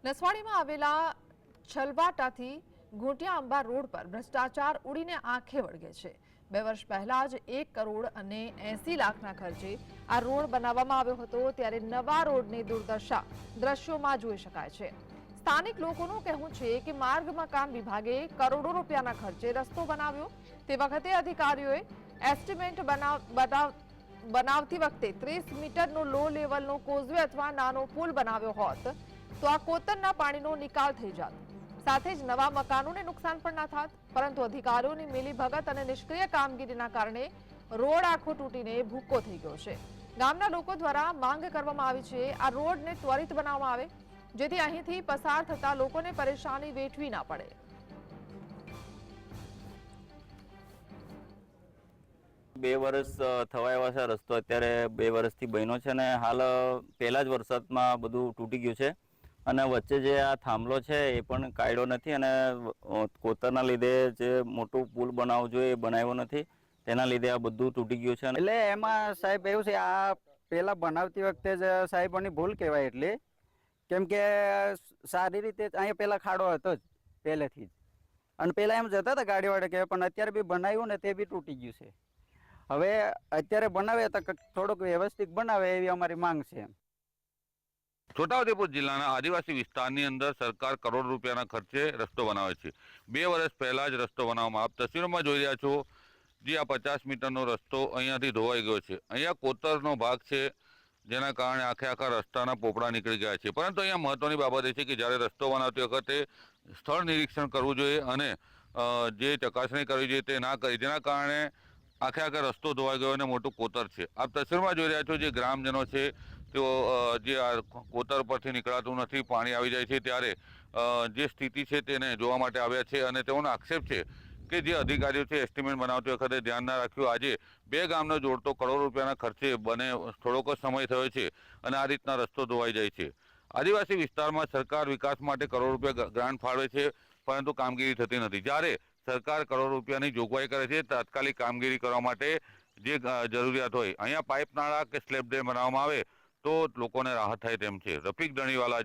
નસવાડીમાં આવેલા છલવાટાથી ઘોટિયા આંબા રોડ પર ભ્રષ્ટાચાર ઉડીને આંખે વળગે છે। 2 વર્ષ પહેલા જ 1 કરોડ અને 80 લાખના ખર્ચે આ રોડ બનાવવામાં આવ્યો હતો, ત્યારે નવા રોડની દુર્દશા દ્રશ્યોમાં જોઈ શકાય છે। સ્થાનિક લોકોનું કહેવું છે કે માર્ગ મકાન વિભાગે કરોડો રૂપિયાના ખર્ચે રસ્તો બનાવ્યો, તે વખતે અધિકારીઓએ એસ્ટિમેટ બનાવતી વખતે 30 મીટરનો લો લેવલનો કોઝવે અથવા નાનો પુલ બનાવ્યો હોત તો આ કોતરના પાણીનો નિકાલ થઈ જાત, સાથે જ નવા મકાનોને નુકસાન પણ ના થાત। પરંતુ અધિકારીઓની મિલીભગત અને નિષ્ક્રિય કામગીરીના કારણે રોડ આખો તૂટીને ભૂક્કો થઈ ગયો છે। ગામના લોકો દ્વારા માંગ કરવામાં આવી છે આ રોડને ત્વરિત બનાવવામાં આવે, જેથી અહીંથી પસાર થતા લોકોને પરેશાની વેઠવી ના પડે। બે વર્ષ થવા આવ્યા છે। રસ્તો અત્યારે 2 વર્ષથી બન્યો છે અને હાલ પહેલા જ વરસાદમાં બધું તૂટી ગયું છે અને વચ્ચે જે આ થાંભલો છે એ પણ કાયડો નથી અને કોતરના લીધે જે મોટું પુલ બનાવવો જોઈએ એ બનાવ્યો નથી, તેના લીધે આ બધું તૂટી ગયું છે। એટલે એમાં સાહેબ એવું છે, આ પહેલા બનાવતી વખતે જ સાહેબોની ભૂલ કહેવાય, એટલે કેમ કે સારી રીતે અહીંયા પહેલા ખાડો હતો જ પહેલેથી જ, અને પહેલા એમ જતા હતા ગાડીવાળા કે, પણ અત્યારે બી બનાવ્યું ને તે બી તૂટી ગયું છે। હવે અત્યારે બનાવે તો થોડુંક વ્યવસ્થિત બનાવે એવી અમારી માંગ છે। છોટાઉદેપુર જિલ્લાના આદિવાસી વિસ્તારની અંદર સરકાર કરોડ રૂપિયાના ખર્ચે રસ્તો બનાવે છે। 2 વર્ષ પહેલા જ રસ્તો બનાવવામાં, આપ તસવીરોમાં જોઈ રહ્યા છો જે આ 50 મીટરનો રસ્તો અહીંયાથી ધોવાઈ ગયો છે। અહીંયા કોતરનો ભાગ છે, જેના કારણે આખા રસ્તાના પોપડા નીકળી ગયા છે। પરંતુ અહીંયા મહત્વની બાબત એ છે કે જ્યારે રસ્તો બનાવતી વખતે સ્થળ નિરીક્ષણ કરવું જોઈએ અને જે ચકાસણી કરવી જોઈએ તે ના કરી, જેના કારણે આખે રસ્તો ધોવાઈ ગયો અને મોટું કોતર છે। આપ તસવીરમાં જોઈ રહ્યા છો જે ગ્રામજનો છે તેઓ જે આ કોતર પરથી નીકળાતું નથી, પાણી આવી જાય છે ત્યારે જે સ્થિતિ છે તેને જોવા માટે આવ્યા છે અને તેઓનો આક્ષેપ છે કે જે અધિકારીઓ છે એસ્ટિમેટ બનાવતી વખતે ધ્યાન ના રાખ્યું। આજે 2 ગામનો જોડતો કરોડ રૂપિયાના ખર્ચે બને થોડોક જ સમય થયો છે અને આ રીતના રસ્તો ધોવાઈ જાય છે। આદિવાસી વિસ્તારમાં સરકાર વિકાસ માટે કરોડ રૂપિયા ગ્રાન્ટ ફાળવે છે, પરંતુ કામગીરી થતી નથી। જ્યારે સરકાર કરોડ રૂપિયાની જોગવાઈ કરે છે તાત્કાલિક કામગીરી કરવા માટે જે જરૂરિયાત હોય, અહીંયા પાઇપ નાળા કે સ્લેબ ડેમ બનાવવામાં આવે તો લોકોને રાહત થાય તેમ છે। રફીક ધણીવાલા।